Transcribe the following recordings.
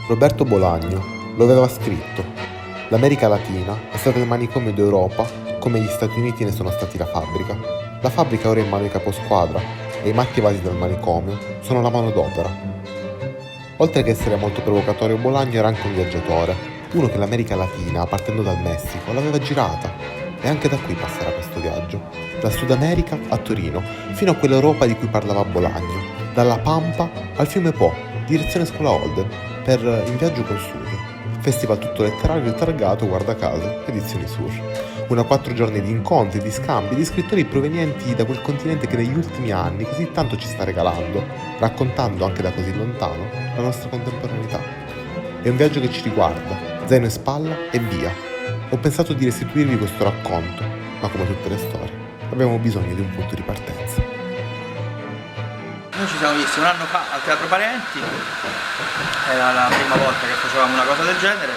Roberto Bolaño lo aveva scritto: l'America Latina è stata il manicomio d'Europa come gli Stati Uniti ne sono stati la fabbrica. La fabbrica ora è in mano ai caposquadra e i matti evasi dal manicomio sono la manodopera. Oltre che essere molto provocatorio, Bolaño era anche un viaggiatore, uno che l'America Latina, partendo dal Messico, l'aveva girata. E anche da qui passerà questo viaggio, dal Sud America a Torino, fino a quell'Europa di cui parlava Bolaño, dalla Pampa al fiume Po, direzione Scuola Holden, per In Viaggio col Sur. Festival tutto letterario targato, guarda caso, edizioni Sur. Una 4 giorni di incontri, di scambi, di scrittori provenienti da quel continente che negli ultimi anni così tanto ci sta regalando, raccontando anche da così lontano la nostra contemporaneità. È un viaggio che ci riguarda, zaino in spalla e via. Ho pensato di restituirvi questo racconto, ma come tutte le storie, abbiamo bisogno di un punto di partenza. Noi ci siamo visti un anno fa al Teatro Parenti, era la prima volta che facevamo una cosa del genere,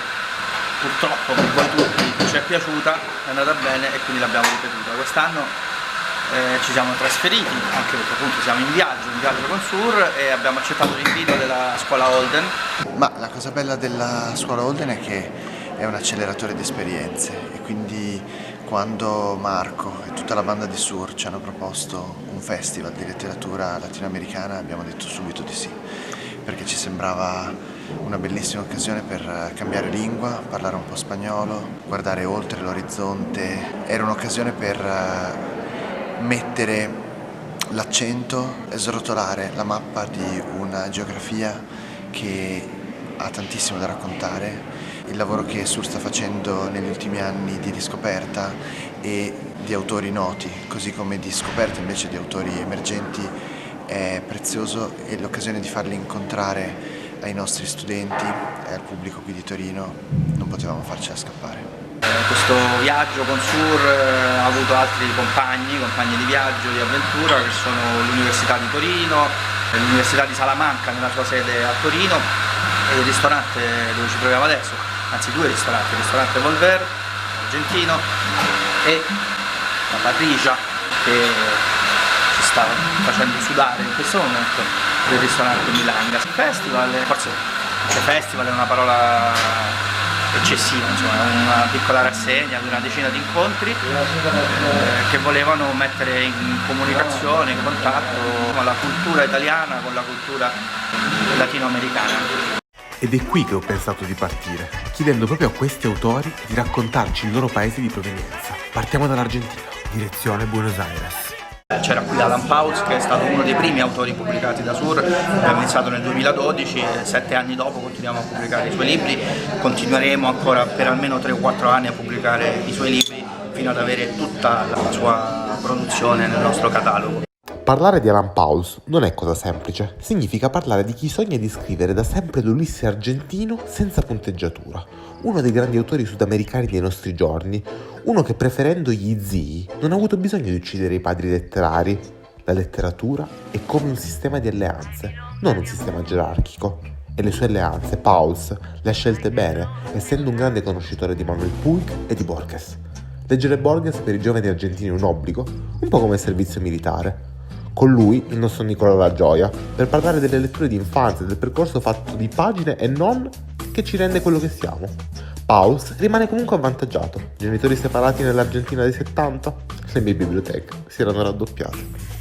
purtroppo per voi tutti ci è piaciuta, è andata bene e quindi l'abbiamo ripetuta. Quest'anno ci siamo trasferiti, anche perché appunto siamo in viaggio con Sur e abbiamo accettato l'invito della Scuola Holden. Ma la cosa bella della Scuola Holden è che è un acceleratore di esperienze e quindi quando Marco e tutta la banda di Sur ci hanno proposto un festival di letteratura latinoamericana abbiamo detto subito di sì, perché ci sembrava una bellissima occasione per cambiare lingua, parlare un po' spagnolo, guardare oltre l'orizzonte. Era un'occasione per mettere l'accento e srotolare la mappa di una geografia che ha tantissimo da raccontare. Il lavoro che Sur sta facendo negli ultimi anni di riscoperta e di autori noti, così come di scoperta invece di autori emergenti, è prezioso e l'occasione di farli incontrare ai nostri studenti e al pubblico qui di Torino non potevamo farcela scappare. Questo viaggio con Sur ha avuto altri compagni di viaggio, di avventura, che sono l'Università di Torino, l'Università di Salamanca nella sua sede a Torino e il ristorante dove ci troviamo adesso, anzi due ristoranti, il ristorante Volver, argentino, e la Patricia, che ci sta facendo sudare in questo momento, del ristorante Milanga. Festival, forse festival è una parola eccessiva, insomma, una piccola rassegna di una decina di incontri che volevano mettere in comunicazione, in contatto la cultura italiana con la cultura latinoamericana. Ed è qui che ho pensato di partire, chiedendo proprio a questi autori di raccontarci il loro paese di provenienza. Partiamo dall'Argentina, direzione Buenos Aires. C'era qui Alan Pauls, che è stato uno dei primi autori pubblicati da Sur, abbiamo iniziato nel 2012 e 7 anni dopo continuiamo a pubblicare i suoi libri, continueremo ancora per almeno 3 o 4 anni a pubblicare i suoi libri fino ad avere tutta la sua produzione nel nostro catalogo. Parlare di Alan Pauls non è cosa semplice, significa parlare di chi sogna di scrivere da sempre l'Ulisse argentino senza punteggiatura, uno dei grandi autori sudamericani dei nostri giorni, uno che preferendo gli zii non ha avuto bisogno di uccidere i padri letterari. La letteratura è come un sistema di alleanze, non un sistema gerarchico. E le sue alleanze, Pauls, le ha scelte bene, essendo un grande conoscitore di Manuel Puig e di Borges. Leggere Borges per i giovani argentini è un obbligo, un po' come il servizio militare. Con lui, il nostro Nicola La Gioia, per parlare delle letture di infanzia e del percorso fatto di pagine e non che ci rende quello che siamo. Pauls rimane comunque avvantaggiato. Genitori separati nell'Argentina dei 70, le mie biblioteche si erano raddoppiate.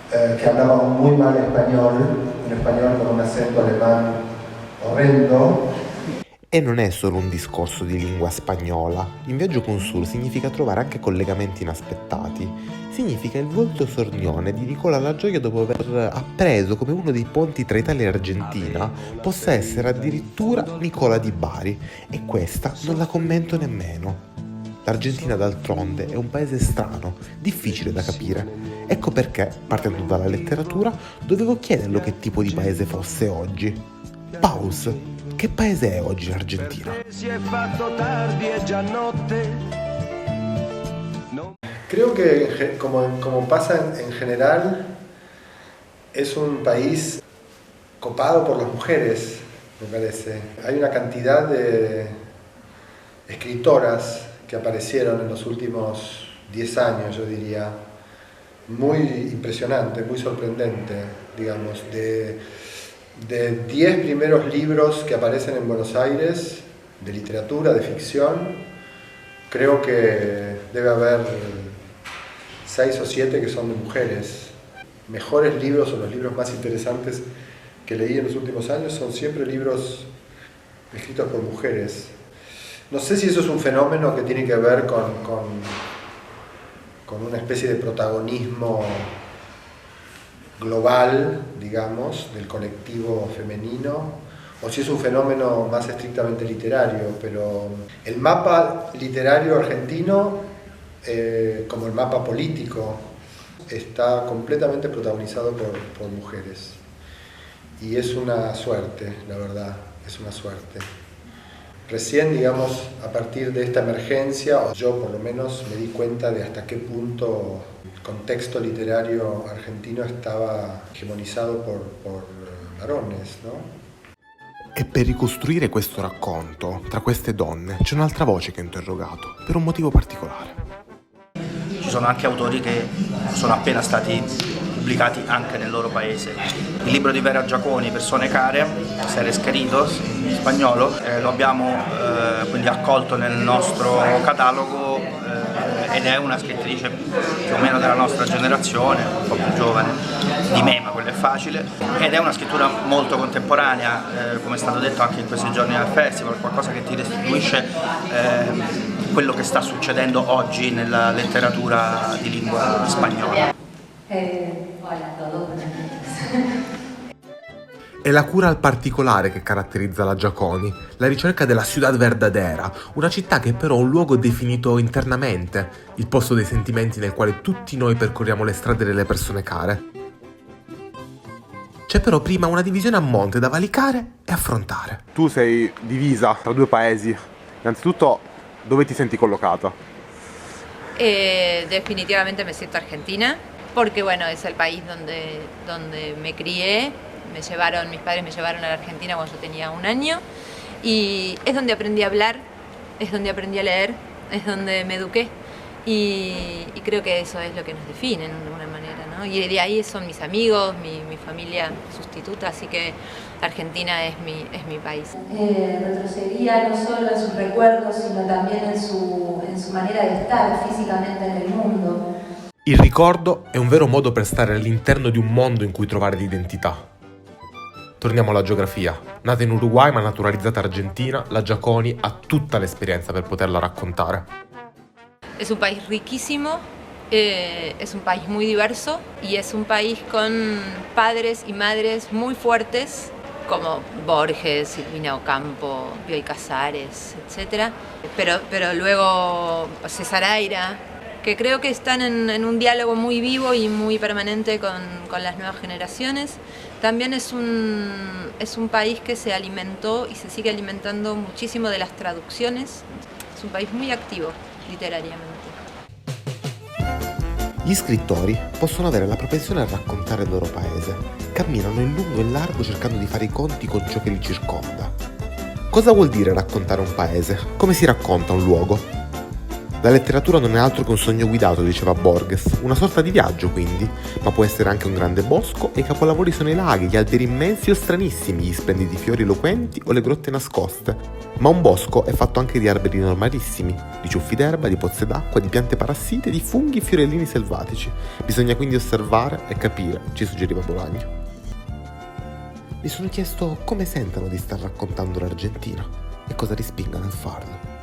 Que hablaba muy mal un español con un acento alemán horrendo. E non è solo un discorso di lingua spagnola. In Viaggio con Sur significa trovare anche collegamenti inaspettati. Significa il volto sornione di Nicola La Gioia dopo aver appreso come uno dei ponti tra Italia e Argentina possa essere addirittura Nicola di Bari. E questa non la commento nemmeno. L'Argentina d'altronde è un paese strano, difficile da capire. Ecco perché, partendo dalla letteratura, dovevo chiederlo che tipo di paese fosse oggi. Pauls, che paese è oggi l'Argentina? Creo que como pasa en general, es un país copado por las mujeres, me parece. Hay una cantidad de escritoras que aparecieron en los últimos 10 años, yo diría, muy impresionante, muy sorprendente, digamos, de De 10 primeros libros que aparecen en Buenos Aires, de literatura, de ficción, creo que debe haber 6 o 7 que son de mujeres. Mejores libros o los libros más interesantes que leí en los últimos años son siempre libros escritos por mujeres. No sé si eso es un fenómeno que tiene que ver con una especie de protagonismo global, digamos, del colectivo femenino, o si es un fenómeno más estrictamente literario, pero el mapa literario argentino, como el mapa político, está completamente protagonizado por mujeres. Y es una suerte, la verdad, es una suerte. Recién, digamos, a partir de esta emergencia, o yo por lo menos me di cuenta de hasta qué punto el contexto literario argentino estava hegemonizzato por varones, no? E per ricostruire questo racconto, tra queste donne, c'è un'altra voce che ho interrogato, per un motivo particolare. Ci sono anche autori che sono appena stati pubblicati anche nel loro paese. Il libro di Vera Giaconi, Persone care, Seres Queridos, in spagnolo, lo abbiamo quindi accolto nel nostro catalogo ed è una scrittrice più o meno della nostra generazione, un po' più giovane di me, ma quello è facile, ed è una scrittura molto contemporanea, come è stato detto anche in questi giorni al festival, qualcosa che ti restituisce quello che sta succedendo oggi nella letteratura di lingua spagnola. Hola a todos, buenas noches. È la cura al particolare che caratterizza la Giaconi, la ricerca della ciudad verdadera, una città che è però un luogo definito internamente, il posto dei sentimenti nel quale tutti noi percorriamo le strade delle persone care. C'è però prima una divisione a monte da valicare e affrontare. Tu sei divisa tra due paesi. Innanzitutto, dove ti senti collocata? Definitivamente me siento argentina, porque bueno, es el país donde me crié. Mis padres me llevaron a la Argentina cuando yo tenía 1 año y es donde aprendí a hablar, es donde aprendí a leer, es donde me eduqué y creo que eso es lo que nos define de alguna manera, ¿no? Y de ahí son mis amigos, mi familia sustituta, así que Argentina es mi país. Retrocedía no solo en sus recuerdos, sino también en su manera de estar físicamente en el mundo. Il ricordo è un vero modo per stare all'interno di un mondo in cui trovare l'identità. Torniamo alla geografia. Nata in Uruguay ma naturalizzata argentina, la Giaconi ha tutta l'esperienza per poterla raccontare. Es un país riquísimo, es un país muy diverso y es un país con padres y madres muy fuertes como Borges, Silvina Ocampo, Bioy Casares, etc. Pero luego César Aira, que creo que están en un diálogo muy vivo y muy permanente con las nuevas generaciones. También es un país que se alimentó y se sigue alimentando muchísimo de las traducciones. Es un país muy activo literariamente. Gli scrittori possono avere la propensione a raccontare il loro paese. Camminano in lungo e largo cercando di fare i conti con ciò che li circonda. Cosa vuol dire raccontare un paese? Come si racconta un luogo? La letteratura non è altro che un sogno guidato, diceva Borges, una sorta di viaggio quindi, ma può essere anche un grande bosco e i capolavori sono i laghi, gli alberi immensi o stranissimi, gli splendidi fiori eloquenti o le grotte nascoste. Ma un bosco è fatto anche di alberi normalissimi, di ciuffi d'erba, di pozze d'acqua, di piante parassite, di funghi e fiorellini selvatici. Bisogna quindi osservare e capire, ci suggeriva Bolagno. Mi sono chiesto come sentano di star raccontando l'Argentina e cosa li spinga nel farlo.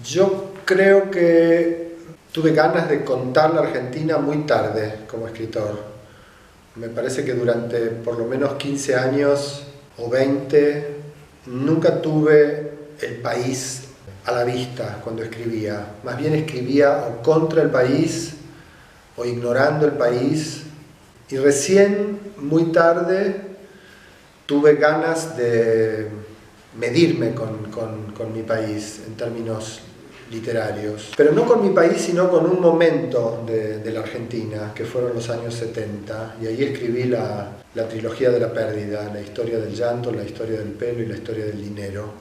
Yo creo que tuve ganas de contar la Argentina muy tarde como escritor. Me parece que durante por lo menos 15 años o 20 nunca tuve el país a la vista cuando escribía. Más bien escribía o contra el país o ignorando el país. Y recién, muy tarde, tuve ganas de medirme con mi país en términos literarios, pero no con mi país sino con un momento de la Argentina que fueron los años 70 y ahí escribí la trilogía de la pérdida, la historia del llanto, la historia del pelo y la historia del dinero.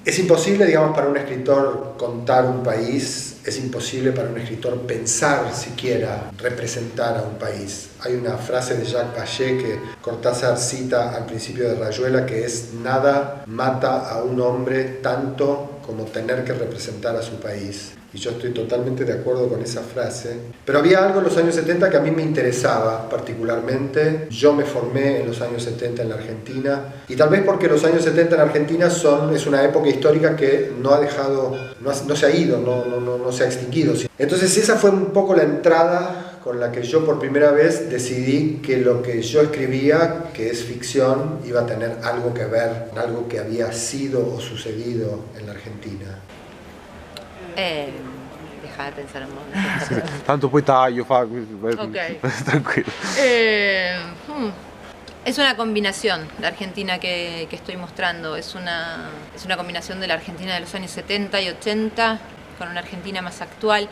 Es imposible, digamos, para un escritor contar un país, es imposible para un escritor pensar siquiera representar a un país. Hay una frase de Jacques Vallée que Cortázar cita al principio de Rayuela, que es: nada mata a un hombre tanto como tener que representar a su país. Y yo estoy totalmente de acuerdo con esa frase. Pero había algo en los años 70 que a mí me interesaba particularmente. Yo me formé en los años 70 en la Argentina, y tal vez porque los años 70 en Argentina es una época histórica que no se ha ido, no se ha extinguido. Entonces esa fue un poco la entrada con la que yo por primera vez decidí que lo que yo escribía, que es ficción, iba a tener algo que ver con algo que había sido o sucedido en la Argentina. Deja de pensar un momento. Tanto poi taglio, Ok. tranquillo. Es una combinación la Argentina que estoy mostrando. Es una combinación de la Argentina de los años 70 y 80 con una Argentina más actual,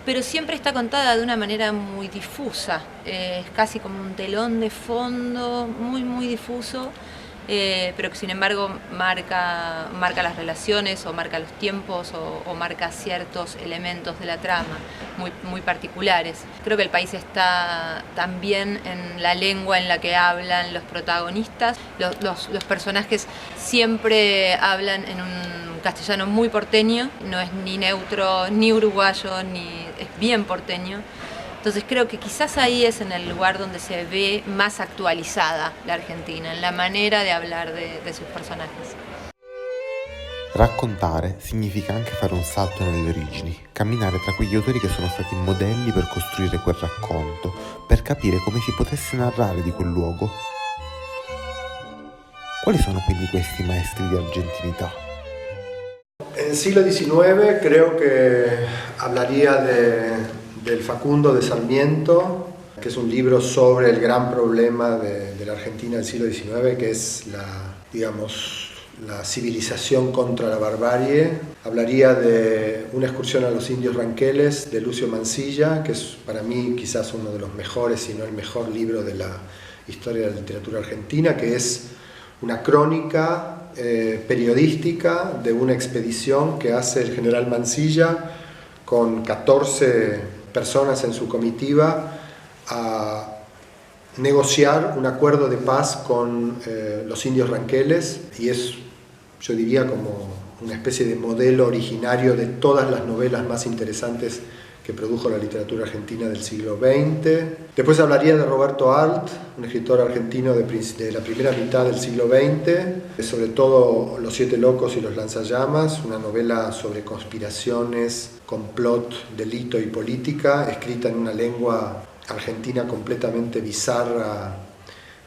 pero siempre está contada de una manera muy difusa. Es casi como un telón de fondo muy, muy difuso, pero que sin embargo marca las relaciones o marca los tiempos o marca ciertos elementos de la trama muy, muy particulares. Creo que el país está también en la lengua en la que hablan los protagonistas. Los personajes siempre hablan en un castellano muy porteño, no es ni neutro ni uruguayo, es bien porteño. Entonces creo que quizás ahí es en el lugar donde se ve más actualizada la Argentina, en la manera de hablar de sus personajes. Raccontare significa anche fare un salto nelle origini, camminare tra quegli autori che sono stati modelli per costruire quel racconto, per capire come si potesse narrare di quel luogo. Quali sono quindi questi maestri di argentinità? En el siglo XIX creo que hablaría del Facundo de Sarmiento, que es un libro sobre el gran problema de la Argentina del siglo XIX, que es la civilización contra la barbarie. Hablaría de Una excursión a los indios Ranqueles, de Lucio Mansilla, que es para mí quizás uno de los mejores, si no el mejor libro de la historia de la literatura argentina, que es una crónica periodística de una expedición que hace el general Mansilla con 14 personas en su comitiva a negociar un acuerdo de paz con los indios Ranqueles, y es, yo diría, como una especie de modelo originario de todas las novelas más interesantes que produjo la literatura argentina del siglo XX. Después hablaría de Roberto Arlt, un escritor argentino de la primera mitad del siglo XX, sobre todo Los Siete Locos y Los Lanzallamas, una novela sobre conspiraciones, complot, delito y política, escrita en una lengua argentina completamente bizarra,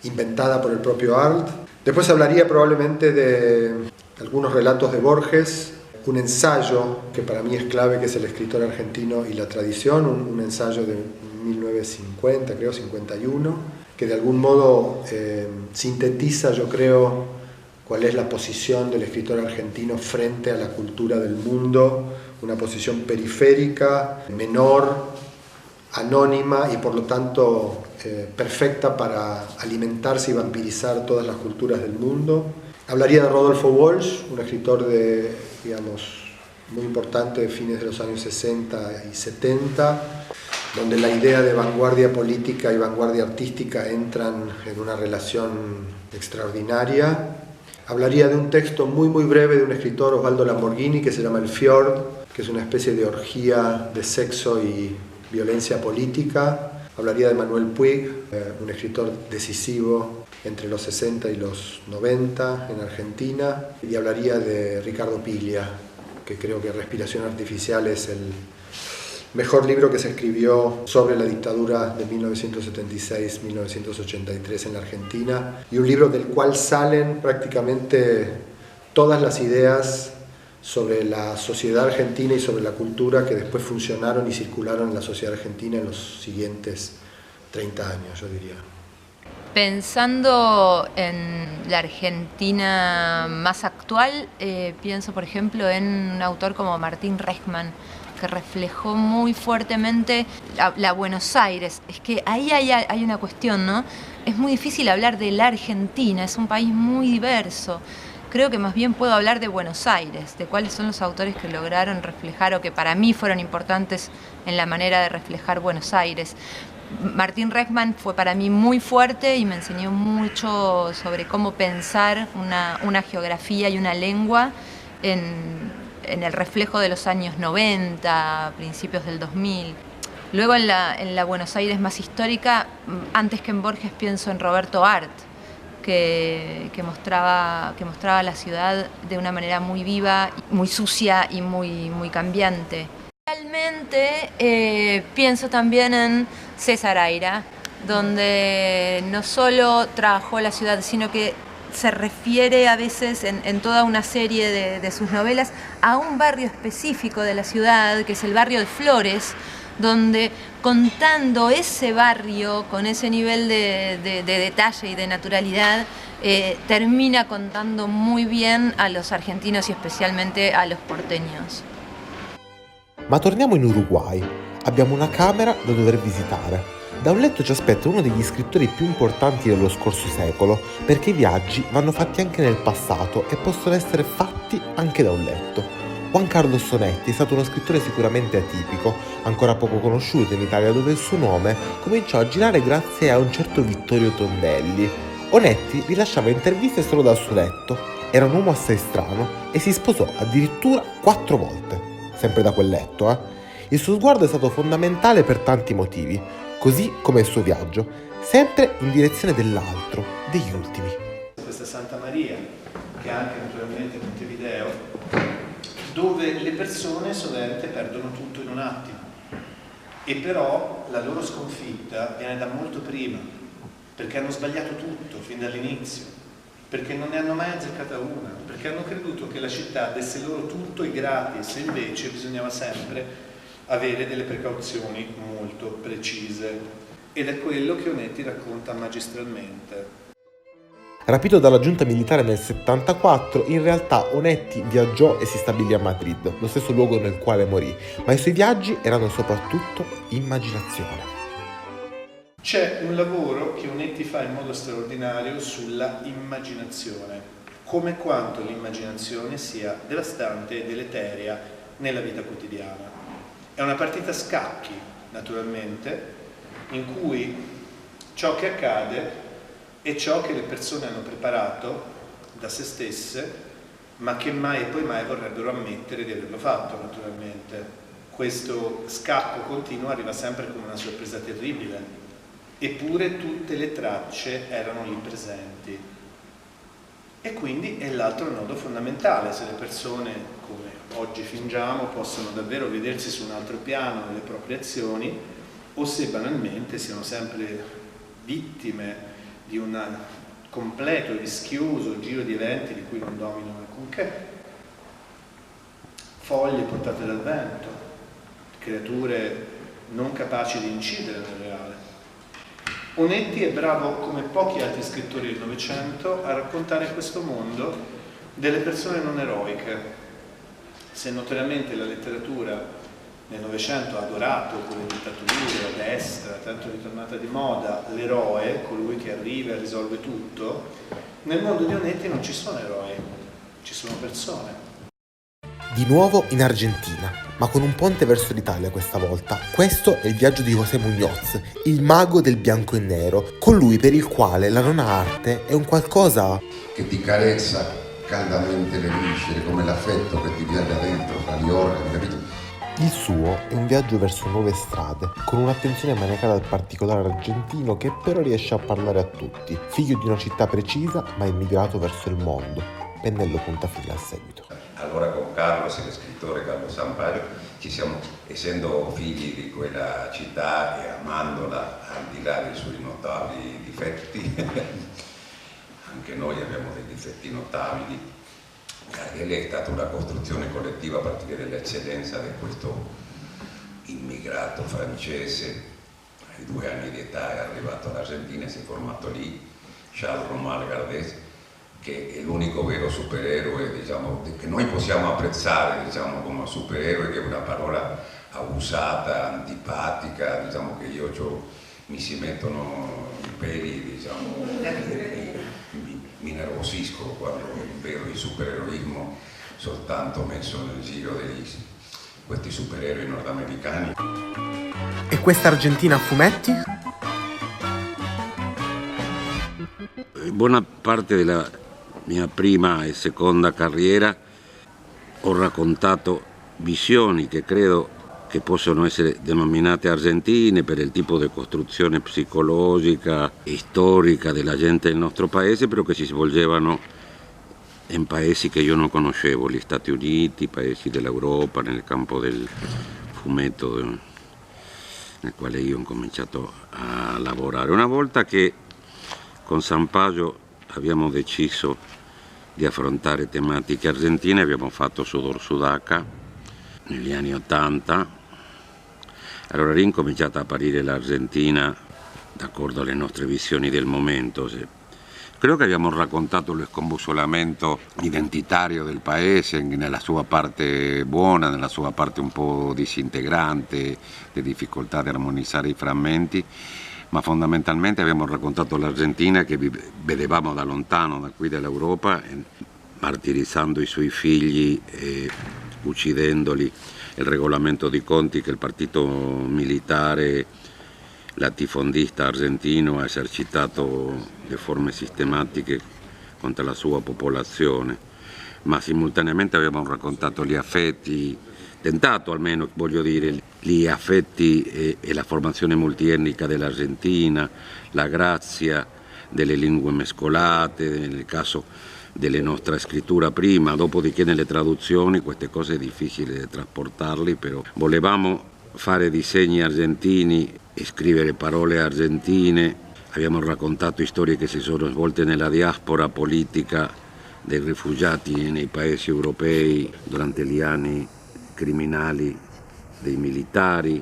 inventada por el propio Arlt. Después hablaría probablemente de algunos relatos de Borges, un ensayo que para mí es clave, que es El escritor argentino y la tradición, un ensayo de 1950, creo, 51, que de algún modo sintetiza, yo creo, cuál es la posición del escritor argentino frente a la cultura del mundo, una posición periférica, menor, anónima y por lo tanto perfecta para alimentarse y vampirizar todas las culturas del mundo. Hablaría de Rodolfo Walsh, un escritor muy importante de fines de los años 60 y 70, donde la idea de vanguardia política y vanguardia artística entran en una relación extraordinaria. Hablaría de un texto muy muy breve de un escritor, Osvaldo Lamborghini, que se llama El Fjord, que es una especie de orgía de sexo y violencia política. Hablaría de Manuel Puig, un escritor decisivo entre los 60 y los 90 en Argentina, y hablaría de Ricardo Piglia, que creo que Respiración Artificial es el mejor libro que se escribió sobre la dictadura de 1976-1983 en la Argentina, y un libro del cual salen prácticamente todas las ideas sobre la sociedad argentina y sobre la cultura que después funcionaron y circularon en la sociedad argentina en los siguientes 30 años, yo diría. Pensando en la Argentina más actual, pienso por ejemplo en un autor como Martín Reichmann, que reflejó muy fuertemente la Buenos Aires. Es que ahí hay una cuestión, ¿no? Es muy difícil hablar de la Argentina, es un país muy diverso. creo que más bien puedo hablar de Buenos Aires, de cuáles son los autores que lograron reflejar o que para mí fueron importantes en la manera de reflejar Buenos Aires. Martín Reckman fue para mí muy fuerte y me enseñó mucho sobre cómo pensar una geografía y una lengua en el reflejo de los años 90, principios del 2000. Luego en la Buenos Aires más histórica, antes que en Borges pienso en Roberto Art, que mostraba la ciudad de una manera muy viva, muy sucia y muy cambiante. Realmente pienso también en César Aira, donde no solo trabajó la ciudad, sino que se refiere a veces en toda una serie de sus novelas a un barrio específico de la ciudad, que es el barrio de Flores, donde contando ese barrio con ese nivel de detalle y de naturalidad, termina contando muy bien a los argentinos y especialmente a los porteños. Ma torniamo in Uruguay. Abbiamo una camera da dover visitare. Da un letto ci aspetta uno degli scrittori più importanti dello scorso secolo, perché i viaggi vanno fatti anche nel passato e possono essere fatti anche da un letto. Juan Carlos Onetti è stato uno scrittore sicuramente atipico, ancora poco conosciuto in Italia, dove il suo nome cominciò a girare grazie a un certo Vittorio Tondelli. Onetti rilasciava interviste solo dal suo letto, era un uomo assai strano e si sposò addirittura 4 volte, sempre da quel letto, Il suo sguardo è stato fondamentale per tanti motivi, così come il suo viaggio, sempre in direzione dell'altro, degli ultimi. Questa Santa Maria, che ha anche naturalmente Montevideo, dove le persone sovente perdono tutto in un attimo, e però la loro sconfitta viene da molto prima, perché hanno sbagliato tutto fin dall'inizio, perché non ne hanno mai azzeccata una, perché hanno creduto che la città desse loro tutto e gratis, e invece bisognava sempre avere delle precauzioni molto precise, ed è quello che Onetti racconta magistralmente. Rapito dalla giunta militare nel 74, in realtà Onetti viaggiò e si stabilì a Madrid, lo stesso luogo nel quale morì, ma i suoi viaggi erano soprattutto immaginazione. C'è un lavoro che Onetti fa in modo straordinario sulla immaginazione, come quanto l'immaginazione sia devastante e deleteria nella vita quotidiana. È una partita a scacchi, naturalmente, in cui ciò che accade è ciò che le persone hanno preparato da se stesse, ma che mai e poi mai vorrebbero ammettere di averlo fatto, naturalmente. Questo scacco continuo arriva sempre come una sorpresa terribile, eppure tutte le tracce erano lì presenti. E quindi è l'altro nodo fondamentale: se le persone, come oggi fingiamo, possono davvero vedersi su un altro piano nelle proprie azioni, o se banalmente siano sempre vittime di un completo e rischioso giro di eventi di cui non dominano alcunché. Foglie portate dal vento, creature non capaci di incidere nel reale. Onetti è bravo, come pochi altri scrittori del Novecento, a raccontare questo mondo delle persone non eroiche. Se notoriamente la letteratura nel Novecento ha adorato con le dittature, a destra, tanto ritornata di moda, l'eroe, colui che arriva e risolve tutto, nel mondo di Onetti non ci sono eroi, ci sono persone. Di nuovo in Argentina, ma con un ponte verso l'Italia questa volta. Questo è il viaggio di José Muñoz, il mago del bianco e nero, colui per il quale la non arte è un qualcosa che ti carezza caldamente le viscere, come l'affetto che ti viaggia dentro fra gli organi, capito? Il suo è un viaggio verso nuove strade, con un'attenzione maniacale al particolare argentino che però riesce a parlare a tutti. Figlio di una città precisa, ma immigrato verso il mondo. Pennello punta fila al seguito. Allora con Carlos, lo scrittore Carlos Sampaio, ci siamo, essendo figli di quella città e amandola al di là dei suoi notabili difetti, anche noi abbiamo dei difetti notabili. È stata una costruzione collettiva a partire dall'eccellenza di questo immigrato francese, ai 2 anni di età è arrivato all'Argentina e si è formato lì, Charles Romuald Gardès, che è l'unico vero supereroe, diciamo, che noi possiamo apprezzare, diciamo, come supereroe, che è una parola abusata, antipatica, diciamo che mi si mettono i peli, diciamo, mi nervoso. nervosisco quando vedo il supereroismo soltanto messo nel giro di questi supereroi nordamericani. E questa Argentina a fumetti? Buona parte della mia prima e seconda carriera ho raccontato visioni che credo che possono essere denominate argentine per il tipo di costruzione psicologica e storica della gente del nostro paese, però che si svolgevano in paesi che io non conoscevo, gli Stati Uniti, paesi dell'Europa, nel campo del fumetto nel quale io ho cominciato a lavorare. Una volta che con Sampaio abbiamo deciso di affrontare tematiche argentine, abbiamo fatto Sudor Sudaca negli anni '80, allora lì è incominciata a apparire l'Argentina d'accordo alle nostre visioni del momento. Credo che abbiamo raccontato lo scombussolamento identitario del paese nella sua parte buona, nella sua parte un po' disintegrante, di difficoltà di armonizzare i frammenti, ma fondamentalmente abbiamo raccontato l'Argentina che vedevamo da lontano, da qui dall'Europa, martirizzando i suoi figli e uccidendoli. Il regolamento di conti che il partito militare latifondista argentino ha esercitato di forme sistematiche contro la sua popolazione, ma simultaneamente abbiamo raccontato gli affetti, tentato almeno, voglio dire, gli affetti e la formazione multietnica dell'Argentina, la grazia delle lingue mescolate, nel caso delle nostre scritture prima, dopodiché nelle traduzioni queste cose è difficile trasportarle, però volevamo fare disegni argentini e scrivere parole argentine. Abbiamo raccontato storie che si sono svolte nella diaspora politica dei rifugiati nei paesi europei durante gli anni criminali dei militari,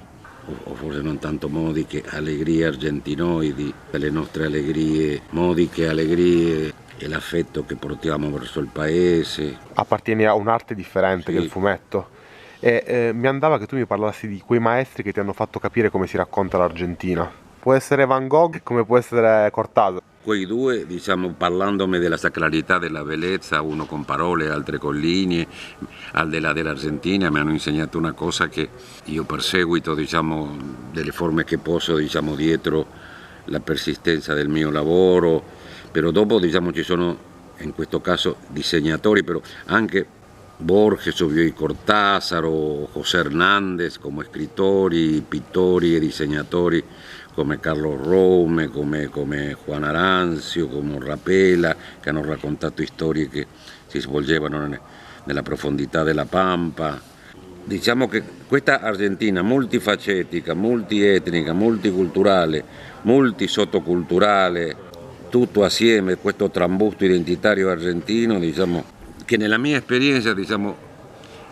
o forse non tanto modiche allegrie argentinoidi, le nostre allegrie, modiche allegrie e l'affetto che portiamo verso il paese. Appartieni a un'arte differente che il fumetto. E mi andava che tu mi parlassi di quei maestri che ti hanno fatto capire come si racconta l'Argentina. Può essere Van Gogh come può essere Cortázar. Quei due, diciamo, parlandomi della sacralità della bellezza, uno con parole, altre con linee, al di là dell'Argentina, mi hanno insegnato una cosa che io perseguito, diciamo, delle forme che posso, diciamo, dietro la persistenza del mio lavoro, però dopo, diciamo, ci sono, in questo caso, disegnatori, però anche Borges o Cortázar o José Hernández come scrittori, pittori e disegnatori, come Carlos Rome, come Juan Arancio, come Rapela, che hanno raccontato storie che si svolgevano nella profondità della Pampa. Diciamo che questa Argentina multifacettica, multietnica, multiculturale, multisottoculturale, tutto assieme, questo trambusto identitario argentino, diciamo, che nella mia esperienza, diciamo,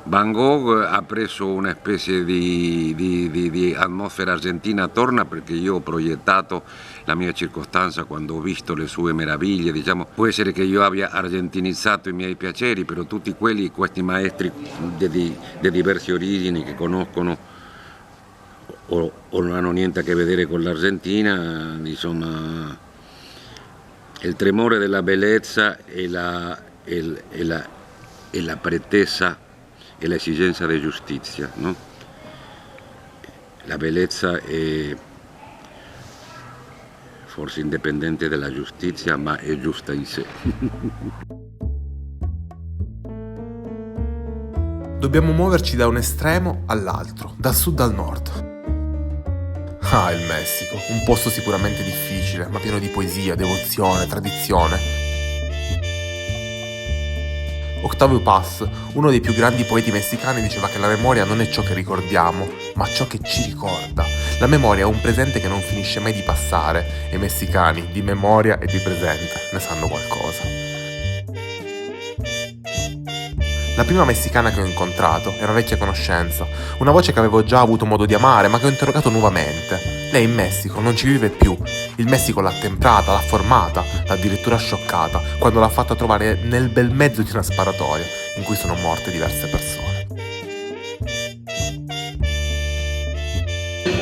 Van Gogh ha preso una specie di atmosfera argentina attorno, perché io ho proiettato la mia circostanza quando ho visto le sue meraviglie, diciamo, può essere che io abbia argentinizzato i miei piaceri, però tutti questi maestri di diverse origini che conoscono o non hanno niente a che vedere con l'Argentina, insomma, il tremore della bellezza e la pretesa e l'esigenza di giustizia, no? La bellezza è forse indipendente dalla giustizia, ma è giusta in sé. Dobbiamo muoverci da un estremo all'altro, dal sud al nord. Ah, il Messico, un posto sicuramente difficile, ma pieno di poesia, devozione, tradizione. Octavio Paz, uno dei più grandi poeti messicani, diceva che la memoria non è ciò che ricordiamo, ma ciò che ci ricorda. La memoria è un presente che non finisce mai di passare, e i messicani di memoria e di presente ne sanno qualcosa. La prima messicana che ho incontrato era vecchia conoscenza, una voce che avevo già avuto modo di amare, ma che ho interrogato nuovamente. Lei in Messico non ci vive più. Il Messico l'ha temprata, l'ha formata, l'ha addirittura scioccata, quando l'ha fatta trovare nel bel mezzo di una sparatoria in cui sono morte diverse persone.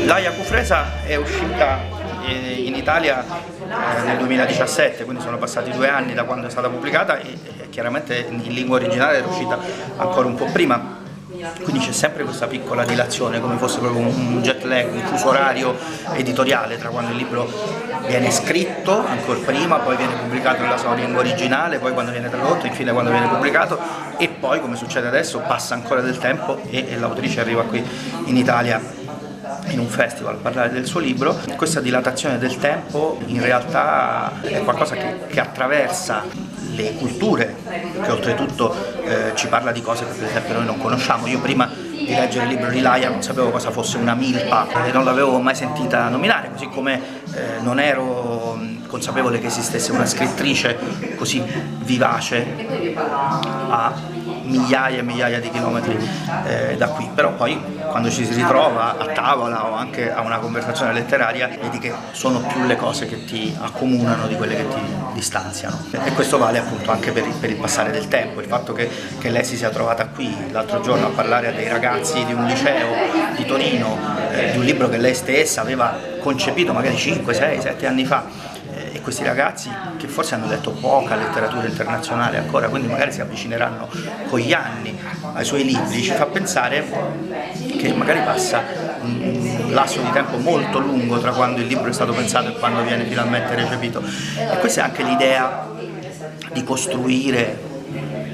Laia Cufresa è uscita in Italia nel 2017, quindi sono passati 2 anni da quando è stata pubblicata e chiaramente in lingua originale era uscita ancora un po' prima. Quindi c'è sempre questa piccola dilazione, come fosse proprio un jet lag, un fuso orario editoriale tra quando il libro viene scritto ancora prima, poi viene pubblicato nella sua lingua originale, poi quando viene tradotto, infine quando viene pubblicato, e poi, come succede adesso, passa ancora del tempo e l'autrice arriva qui in Italia in un festival a parlare del suo libro. Questa dilatazione del tempo in realtà è qualcosa che attraversa le culture, che oltretutto ci parla di cose che per esempio noi non conosciamo. Io prima di leggere il libro di Laia non sapevo cosa fosse una milpa e non l'avevo mai sentita nominare, così come non ero consapevole che esistesse una scrittrice così vivace a migliaia e migliaia di chilometri da qui. Però poi quando ci si ritrova a tavola o anche a una conversazione letteraria vedi che sono più le cose che ti accomunano di quelle che ti distanziano, e questo vale appunto anche per il passare del tempo. Il fatto che lei si sia trovata qui l'altro giorno a parlare a dei ragazzi di un liceo di Torino di un libro che lei stessa aveva concepito magari 5, 6, 7 anni fa, e questi ragazzi che forse hanno letto poca letteratura internazionale ancora, quindi magari si avvicineranno con gli anni ai suoi libri, ci fa pensare che magari passa un lasso di tempo molto lungo tra quando il libro è stato pensato e quando viene finalmente recepito. E questa è anche l'idea di costruire,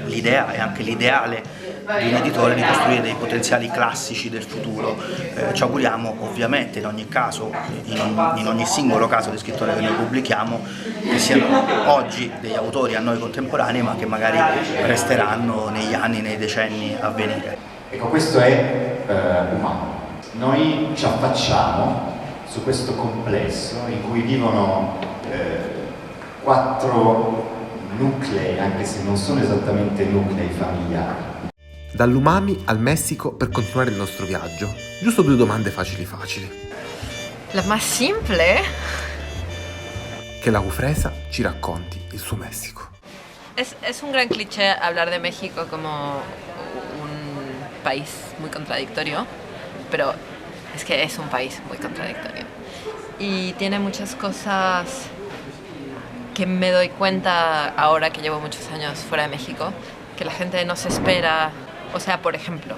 l'idea e anche l'ideale di un editore, di costruire dei potenziali classici del futuro. Ci auguriamo ovviamente in ogni caso, in ogni singolo caso di scrittore che noi pubblichiamo, che siano oggi degli autori a noi contemporanei, ma che magari resteranno negli anni, nei decenni a venire. Ecco, questo è umano. Noi ci affacciamo su questo complesso in cui vivono 4 nuclei, anche se non sono esattamente nuclei familiari. Dall'umami al Messico per continuare il nostro viaggio. Giusto 2 domande facili. La más simple. Che la Jufresa ci racconti il suo Messico. Es un gran cliché hablar de México como un país muy contradictorio, pero es que es un país muy contradictorio. Y tiene muchas cosas que me doy cuenta ahora que llevo muchos años fuera de México, que la gente no se espera. O sea, por ejemplo,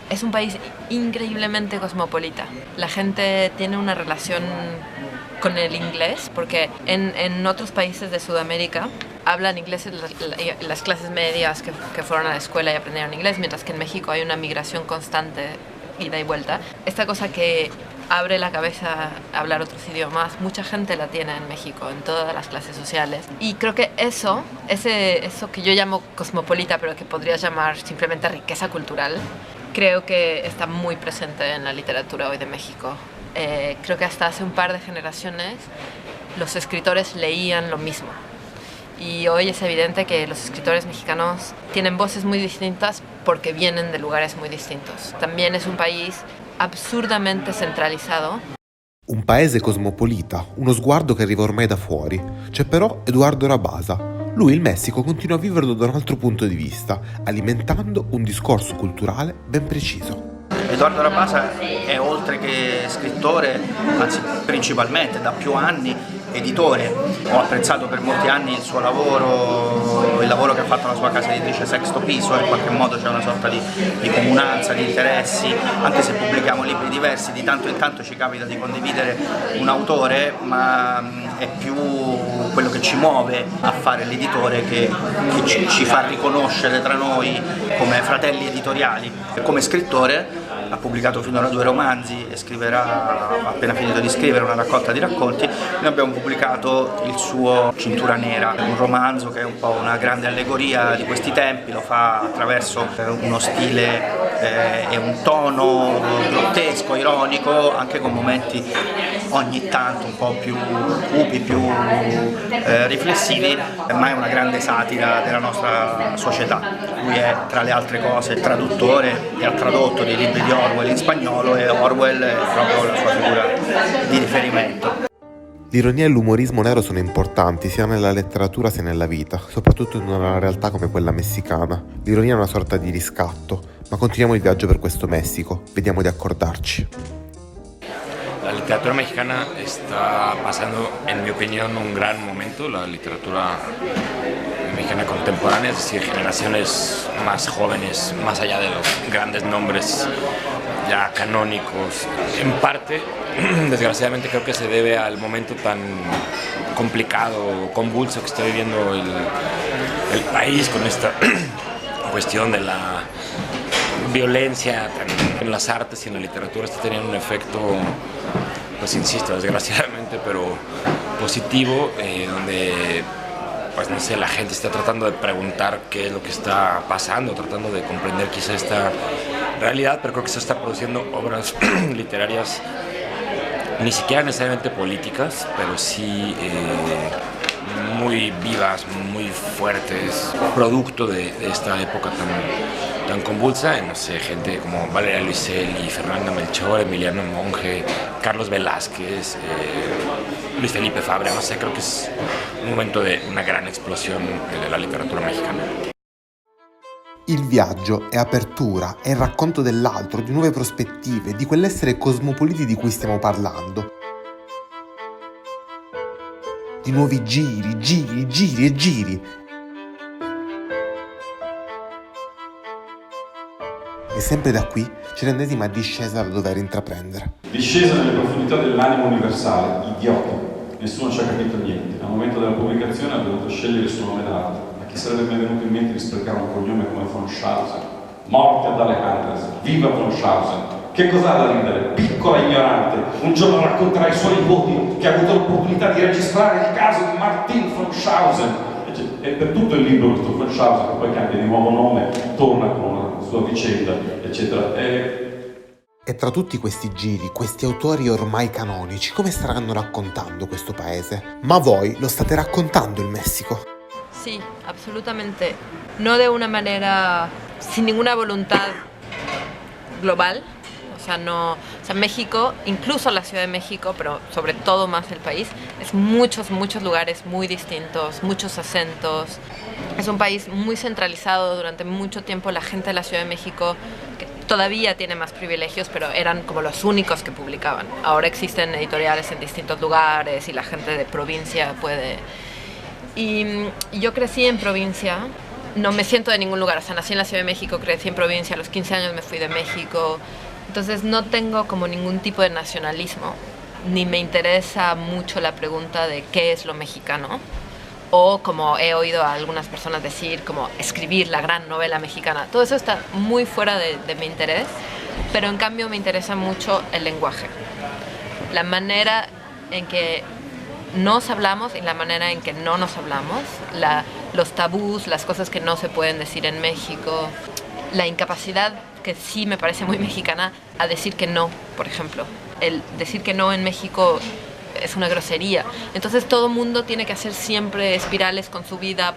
es un país increíblemente cosmopolita. La gente tiene una relación con el inglés, porque en otros países de Sudamérica hablan inglés en las clases medias que fueron a la escuela y aprendieron inglés, mientras que en México hay una migración constante, ida y vuelta. Esta cosa que abre la cabeza a hablar otros idiomas, mucha gente la tiene en México, en todas las clases sociales. Y creo que eso que yo llamo cosmopolita, pero que podrías llamar simplemente riqueza cultural, creo que está muy presente en la literatura hoy de México. Creo que hasta hace un par de generaciones los escritores leían lo mismo. Y hoy es evidente que los escritores mexicanos tienen voces muy distintas porque vienen de lugares muy distintos. También es un país absurdamente centralizzato. Un paese cosmopolita, uno sguardo che arriva ormai da fuori. C'è però Eduardo Rabasa. Lui il Messico continua a viverlo da un altro punto di vista, alimentando un discorso culturale ben preciso. Eduardo Rabasa è, oltre che scrittore, anzi principalmente da più anni, editore. Ho apprezzato per molti anni il suo lavoro, il lavoro che ha fatto la sua casa editrice Sexto Piso. In qualche modo c'è una sorta di comunanza, di interessi, anche se pubblichiamo libri diversi, di tanto in tanto ci capita di condividere un autore, ma è più quello che ci muove a fare l'editore che ci fa riconoscere tra noi come fratelli editoriali. Come scrittore ha pubblicato finora 2 romanzi e scriverà, ha appena finito di scrivere una raccolta di racconti. Noi abbiamo pubblicato il suo Cintura Nera, un romanzo che è un po' una grande allegoria di questi tempi, lo fa attraverso uno stile e un tono grottesco, ironico, anche con momenti ogni tanto un po' più cupi, più riflessivi, ma è una grande satira della nostra società. Lui è, tra le altre cose, traduttore e ha tradotto dei libri di Orwell in spagnolo, e Orwell è proprio la sua figura di riferimento. L'ironia e l'umorismo nero sono importanti sia nella letteratura sia nella vita, soprattutto in una realtà come quella messicana. L'ironia è una sorta di riscatto, ma continuiamo il viaggio per questo Messico, vediamo di accordarci. La literatura mexicana está pasando, en mi opinión, un gran momento. La literatura mexicana contemporánea, es decir, generaciones más jóvenes, más allá de los grandes nombres ya canónicos. En parte, desgraciadamente, creo que se debe al momento tan complicado, convulso que está viviendo el país con esta cuestión de la violencia en las artes y en la literatura. Está teniendo un efecto, pues insisto, desgraciadamente, pero positivo, donde, pues no sé, la gente está tratando de preguntar qué es lo que está pasando, tratando de comprender quizá esta realidad, pero creo que se está produciendo obras literarias, ni siquiera necesariamente políticas, pero sí muy vivas, muy fuertes, producto de esta época tan convulsa. No sé, gente como Valeria Luiselli, Fernanda Melchor, Emiliano Monge, Carlos Velázquez, Luis Felipe Fabra, no sé, creo que es un momento de una gran explosión de la letteratura mexicana. Il viaggio è apertura, è il racconto dell'altro, di nuove prospettive, di quell'essere cosmopoliti di cui stiamo parlando. Di nuovi giri, giri, giri e giri. E sempre da qui c'è l'ennesima discesa da dover intraprendere. Discesa nelle profondità dell'animo universale, idioti. Nessuno ci ha capito niente. Al momento della pubblicazione ha dovuto scegliere il suo nome d'arte. Ma chi sarebbe mai venuto in mente di sprecare un cognome come von Schausen? Morte ad Alejandres, viva von Schausen! Che cos'ha da ridere? Piccola ignorante! Un giorno racconterà ai suoi nipoti che ha avuto l'opportunità di registrare il caso di Martin von Schausen. E per tutto il libro questo von Schausen, che poi cambia di nuovo nome, torna con la sua vicenda, eccetera. E tra tutti questi giri, questi autori ormai canonici, come staranno raccontando questo paese? Ma voi lo state raccontando il Messico? Sí, absolutamente. No de una manera, sin ninguna voluntad global. O sea, México, incluso la Ciudad de México, pero sobre todo más el país, es muchos lugares muy distintos, muchos acentos. Es un país muy centralizado. Durante mucho tiempo la gente de la Ciudad de México, que todavía tiene más privilegios, pero eran como los únicos que publicaban. Ahora existen editoriales en distintos lugares y la gente de provincia puede... Y yo crecí en provincia, no me siento de ningún lugar, o sea, nací en la Ciudad de México, crecí en provincia, a los 15 años me fui de México, entonces no tengo como ningún tipo de nacionalismo, ni me interesa mucho la pregunta de qué es lo mexicano, o como he oído a algunas personas decir, como escribir la gran novela mexicana. Todo eso está muy fuera de mi interés, pero en cambio me interesa mucho el lenguaje, la manera en que nos hablamos y la manera en que no nos hablamos, los tabús, las cosas que no se pueden decir en México, la incapacidad que sí me parece muy mexicana a decir que no, por ejemplo. El decir que no en México es una grosería. Entonces todo mundo tiene que hacer siempre espirales con su vida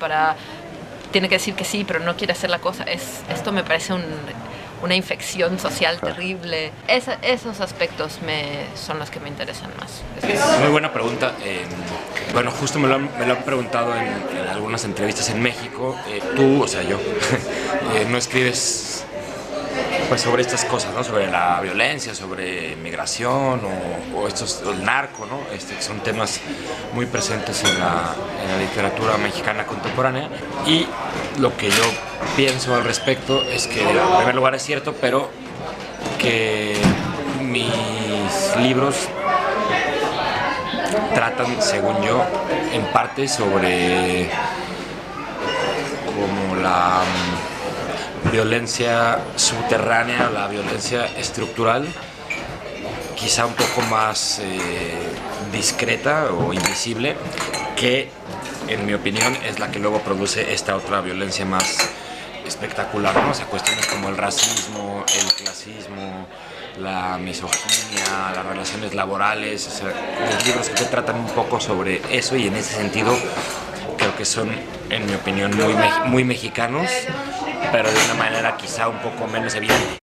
tiene que decir que sí, pero no quiere hacer la cosa. Esto me parece una infección social terrible. Esos aspectos son los que me interesan más. Muy buena pregunta. Bueno, justo me lo han preguntado en algunas entrevistas en México. Tú, o sea, yo, no escribes pues sobre estas cosas, ¿no? Sobre la violencia, sobre migración o el narco, ¿no? Que son temas muy presentes en la literatura mexicana contemporánea. Y lo que yo pienso al respecto es que, en primer lugar, es cierto, pero que mis libros tratan, según yo, en parte sobre como la violencia subterránea, la violencia estructural, quizá un poco más discreta o invisible, que en mi opinión es la que luego produce esta otra violencia más espectacular, ¿no? O sea, cuestiones como el racismo, el clasismo, la misoginia, las relaciones laborales, o sea, los libros que tratan un poco sobre eso, y en ese sentido creo que son, en mi opinión, muy mexicanos, pero de una manera quizá un poco menos evidente.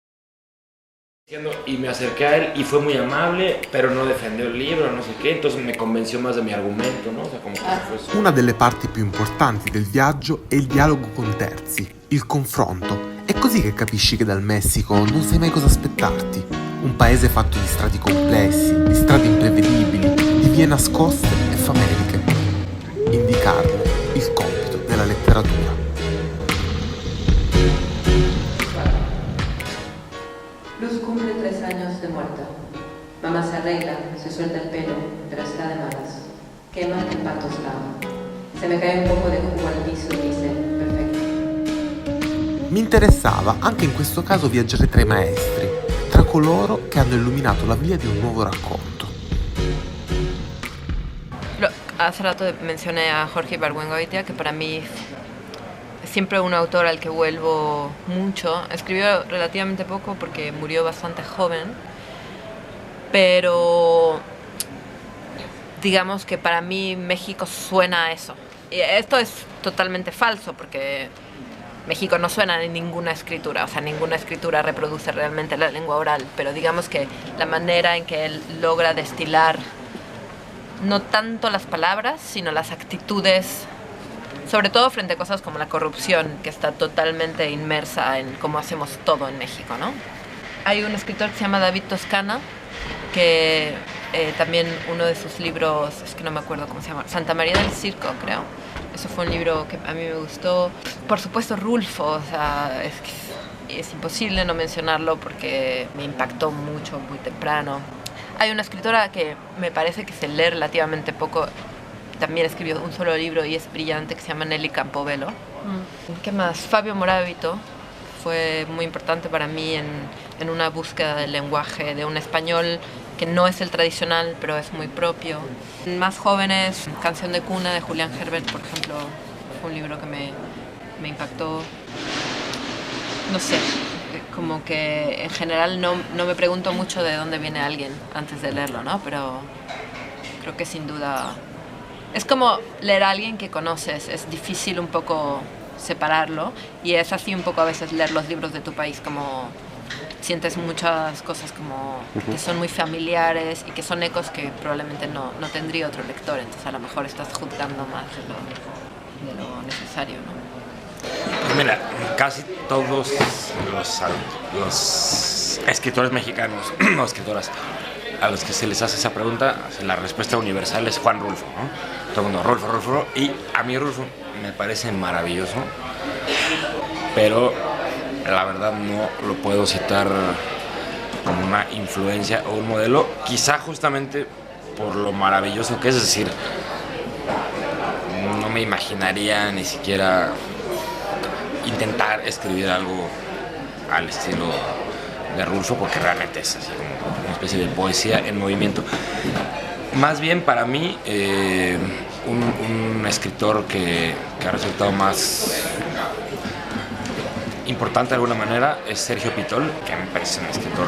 Y me acerqué a él y fue muy amable, pero no defendió il libro, no sé qué, entonces me convenció más de mi argomento, no? O sea, como que fue... Una delle parti più importanti del viaggio è il dialogo con terzi, il confronto. È così che capisci che dal Messico non sai mai cosa aspettarti. Un paese fatto di strati complessi, di strade imprevedibili, di vie nascoste e fameliche. Indicarne il compito della letteratura. Luz cumple 3 años de muerta. Mamá se arregla, se suelta el pelo, pero está de malas. Quema el pan tostado. Se me cae un poco de jugo al piso y dice, perfetto. Mi interessava anche in questo caso viaggiare tra i maestri, tra coloro che hanno illuminato la via di un nuovo racconto. Hace rato mencioné a Jorge Ibargüengoitia, que para mí es siempre un autor al que vuelvo mucho. Escribió relativamente poco porque murió bastante joven, pero digamos que para mí México suena a eso. Y esto es totalmente falso porque México no suena en ninguna escritura, o sea, ninguna escritura reproduce realmente la lengua oral, pero digamos que la manera en que él logra destilar no tanto las palabras, sino las actitudes, sobre todo frente a cosas como la corrupción, que está totalmente inmersa en cómo hacemos todo en México, ¿no? Hay un escritor que se llama David Toscana, que también uno de sus libros, es que no me acuerdo cómo se llama, Santa María del Circo, creo. Eso fue un libro que a mí me gustó. Por supuesto, Rulfo, o sea, es imposible no mencionarlo porque me impactó mucho, muy temprano. Hay una escritora que me parece que se lee relativamente poco, también escribió un solo libro y es brillante, que se llama Nelly Campobello. ¿Qué más? Fabio Moravito fue muy importante para mí en una búsqueda del lenguaje, de un español que no es el tradicional, pero es muy propio. Más jóvenes, Canción de cuna de Julián Herbert, por ejemplo, fue un libro que me impactó. No sé, como que en general no me pregunto mucho de dónde viene alguien antes de leerlo, ¿no? Pero creo que sin duda es como leer a alguien que conoces, es difícil un poco separarlo y es así un poco a veces leer los libros de tu país, como sientes muchas cosas como que son muy familiares y que son ecos que probablemente no tendría otro lector, entonces a lo mejor estás juzgando más de lo necesario, ¿no? Pues mira, casi todos los escritores mexicanos o escritoras a los que se les hace esa pregunta, la respuesta universal es Juan Rulfo, ¿no? Todo el mundo, Rulfo, y a mí Rulfo me parece maravilloso, pero la verdad no lo puedo citar como una influencia o un modelo, quizá justamente por lo maravilloso que es decir, no me imaginaría ni siquiera intentar escribir algo al estilo de Rulfo, porque realmente es así como una especie de poesía en movimiento. Más bien para mí, un escritor que ha resultado más importante de alguna manera es Sergio Pitol, que me parece un escritor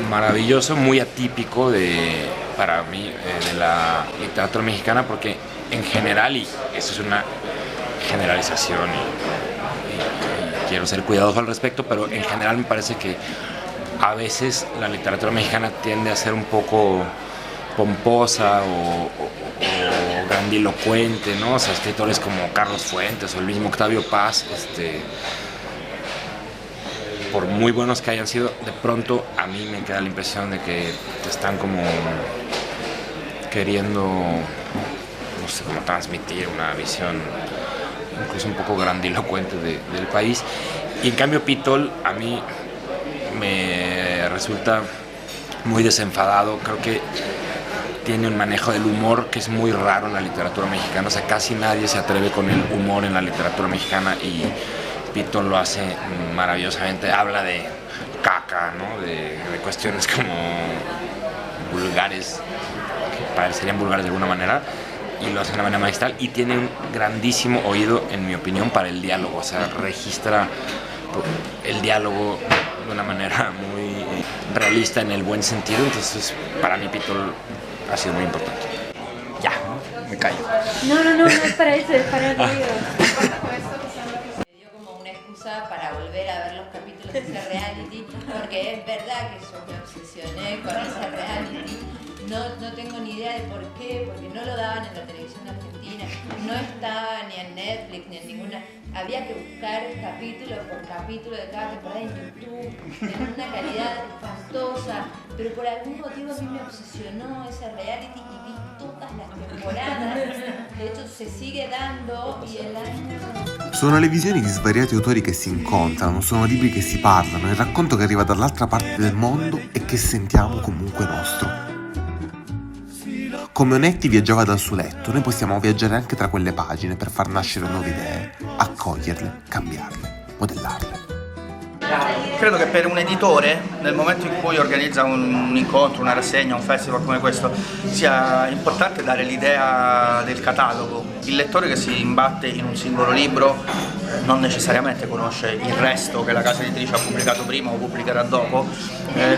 maravilloso, muy atípico para mí de la literatura mexicana, porque en general, y eso es una generalización y quiero ser cuidadoso al respecto, pero en general me parece que a veces la literatura mexicana tiende a ser un poco pomposa o grandilocuente, ¿no? O sea, escritores como Carlos Fuentes o el mismo Octavio Paz, por muy buenos que hayan sido, de pronto a mí me queda la impresión de que están como queriendo, no sé, como transmitir una visión incluso un poco grandilocuente del país. Y en cambio Pitol a mí me resulta muy desenfadado, creo que tiene un manejo del humor que es muy raro en la literatura mexicana, o sea, casi nadie se atreve con el humor en la literatura mexicana y Pitol lo hace maravillosamente, habla de caca, ¿no? de cuestiones como vulgares, que parecerían vulgares de alguna manera, y lo hace de una manera magistral y tiene un grandísimo oído, en mi opinión, para el diálogo, o sea, registra el diálogo de una manera muy realista en el buen sentido, entonces para mí Pitol ha sido muy importante. Ya, me callo. No es para eso, es para el ruido. Para volver a ver los capítulos de ese reality, porque es verdad que yo me obsesioné con ese reality No tengo ni idea de por qué, porque no lo daban en la televisión argentina, no estaba ni en Netflix ni en ninguna. Había que buscar capítulo por capítulo de cada temporada en YouTube, en una calidad espantosa, pero por algún motivo a mí me obsesionó ese reality y vi todas las temporadas. De hecho se sigue dando y el año... Sono le visioni di svariati autori che si incontrano, sono libri che si parlano, il racconto che arriva dall'altra parte del mondo e che sentiamo comunque nostro. Come Onetti viaggiava dal suo letto, noi possiamo viaggiare anche tra quelle pagine per far nascere nuove idee, accoglierle, cambiarle, modellarle. Credo che per un editore, nel momento in cui organizza un incontro, una rassegna, un festival come questo, sia importante dare l'idea del catalogo. Il lettore che si imbatte in un singolo libro non necessariamente conosce il resto che la casa editrice ha pubblicato prima o pubblicherà dopo,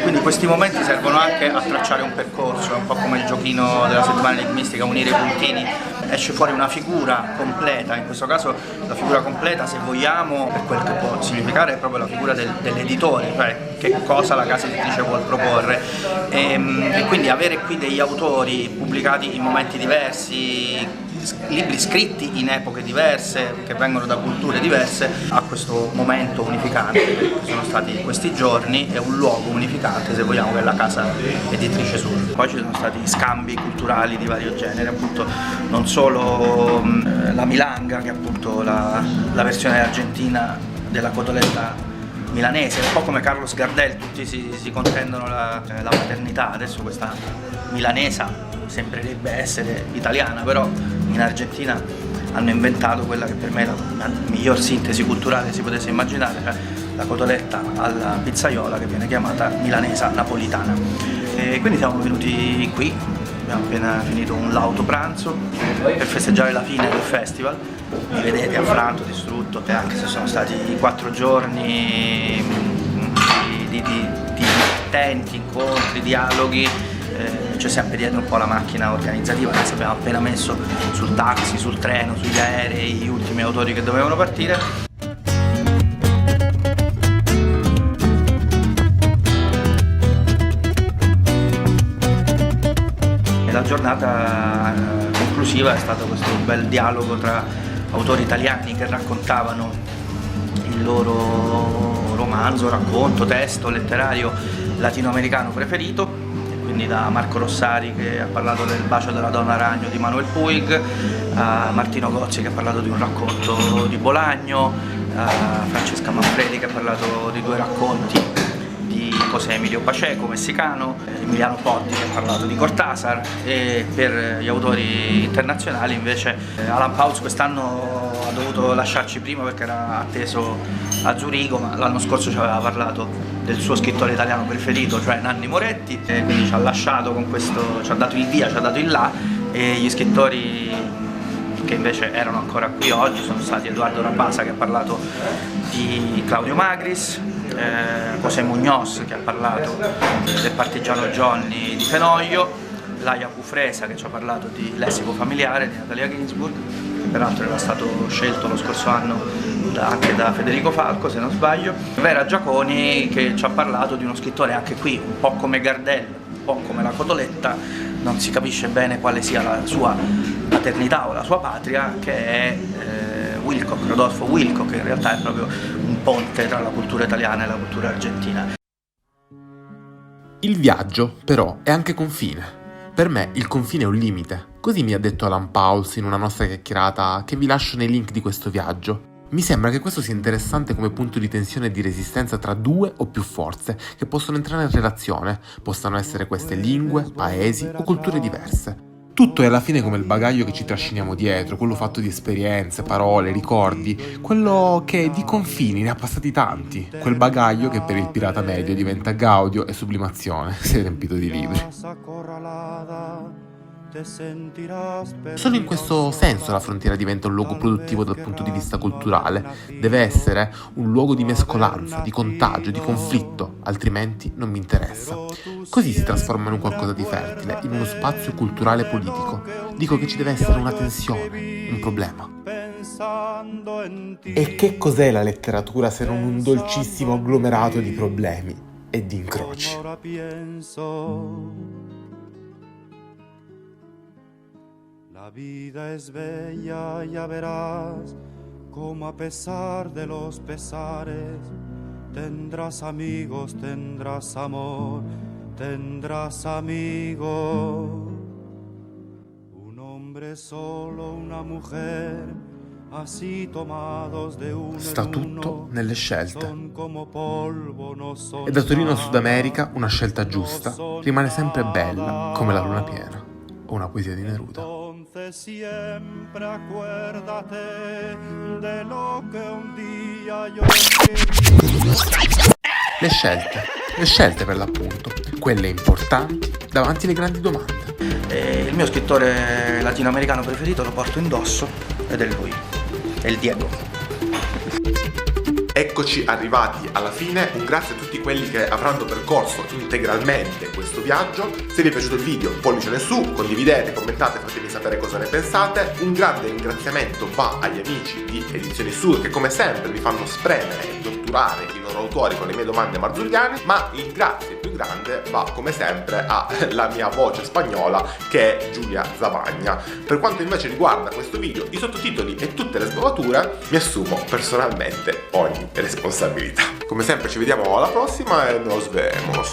quindi questi momenti servono anche a tracciare un percorso, è un po' come il giochino della settimana enigmistica, unire i puntini, esce fuori una figura completa, in questo caso la figura completa, se vogliamo, per quel che può significare, è proprio la figura dell'editore, cioè che cosa la casa editrice vuol proporre, e quindi avere qui degli autori pubblicati in momenti diversi, libri scritti in epoche diverse, che vengono da culture diverse, a questo momento unificante che sono stati questi giorni, è un luogo unificante, se vogliamo, che è la casa editrice Sur. Poi ci sono stati scambi culturali di vario genere, appunto non solo la milanga, che è appunto la versione argentina della cotoletta milanese, un po' come Carlos Gardel, tutti si contendono la paternità, adesso questa milanesa sembrerebbe essere italiana, però in Argentina hanno inventato quella che per me è la miglior sintesi culturale che si potesse immaginare, cioè la cotoletta alla pizzaiola che viene chiamata milanesa napolitana. E quindi siamo venuti qui, abbiamo appena finito un lauto pranzo per festeggiare la fine del festival. Mi vedete affranto, distrutto, anche se sono stati 4 giorni di divertenti, incontri, dialoghi. C'è sempre dietro un po' la macchina organizzativa, adesso abbiamo appena messo sul taxi, sul treno, sugli aerei gli ultimi autori che dovevano partire. E la giornata conclusiva è stato questo bel dialogo tra autori italiani che raccontavano il loro romanzo, racconto, testo letterario latinoamericano preferito. Quindi da Marco Rossari che ha parlato del Bacio della donna ragno di Manuel Puig, a Martino Gozzi che ha parlato di un racconto di Bolagno, a Francesca Manfredi che ha parlato di 2 racconti di José Emilio Pacheco, messicano, Emiliano Potti che ha parlato di Cortázar, e per gli autori internazionali invece Alan Pauls quest'anno ha dovuto lasciarci prima perché era atteso a Zurigo, ma l'anno scorso ci aveva parlato del suo scrittore italiano preferito, cioè Nanni Moretti, e quindi ci ha lasciato con questo, ci ha dato il via, ci ha dato il là, e gli scrittori che invece erano ancora qui oggi sono stati Edoardo Rabasa che ha parlato di Claudio Magris, José Muñoz che ha parlato del Partigiano Johnny di Fenoglio, Laia Cufresa che ci ha parlato di Lessico familiare di Natalia Ginsburg, che peraltro era stato scelto lo scorso anno anche da Federico Falco se non sbaglio, Vera Giaconi che ci ha parlato di uno scrittore anche qui un po' come Gardel, un po' come la cotoletta, non si capisce bene quale sia la sua paternità o la sua patria, che è Wilcock, Rodolfo Wilcock, che in realtà è proprio un ponte tra la cultura italiana e la cultura argentina. Il viaggio, però, è anche confine. Per me il confine è un limite. Così mi ha detto Alan Pauls in una nostra chiacchierata che vi lascio nei link di questo viaggio. Mi sembra che questo sia interessante come punto di tensione e di resistenza tra 2 o più forze che possono entrare in relazione, possano essere queste lingue, paesi o culture diverse. Tutto è alla fine come il bagaglio che ci trasciniamo dietro, quello fatto di esperienze, parole, ricordi, quello che di confini ne ha passati tanti, quel bagaglio che per il pirata medio diventa gaudio e sublimazione se riempito di libri. Solo in questo senso la frontiera diventa un luogo produttivo dal punto di vista culturale. Deve essere un luogo di mescolanza, di contagio, di conflitto, altrimenti non mi interessa. Così si trasforma in un qualcosa di fertile, in uno spazio culturale e politico. Dico che ci deve essere una tensione, un problema. E che cos'è la letteratura se non un dolcissimo agglomerato di problemi e di incroci? La vida es bella, ya verás, como a pesar de los pesares, tendrás amigos, tendrás amor, tendrás amigos. Un hombre solo, una mujer, así tomados de uno Sta en tutto uno, nelle scelte. son como polvo, no son E da Torino a nada, Sud America una scelta giusta rimane sempre bella come la luna piena o una poesia di Neruda. Entonces siempre acuérdate de lo que un día yo escribí. Le scelte per l'appunto, quelle importanti davanti alle grandi domande. Il mio scrittore latinoamericano preferito lo porto indosso ed è lui, è il Diego. Eccoci arrivati alla fine, un grazie a tutti quelli che avranno percorso integralmente questo viaggio. Se vi è piaciuto il video, pollice su, condividete, commentate, fatemi sapere cosa ne pensate. Un grande ringraziamento va agli amici di Edizioni Sur che come sempre vi fanno spremere e torturare i loro autori con le mie domande marzulliane, ma il grazie più grande va come sempre alla mia voce spagnola che è Giulia Zavagna. Per quanto invece riguarda questo video, i sottotitoli e tutte le sbavature, mi assumo personalmente ogni responsabilità. Come sempre ci vediamo alla prossima e nos vemos.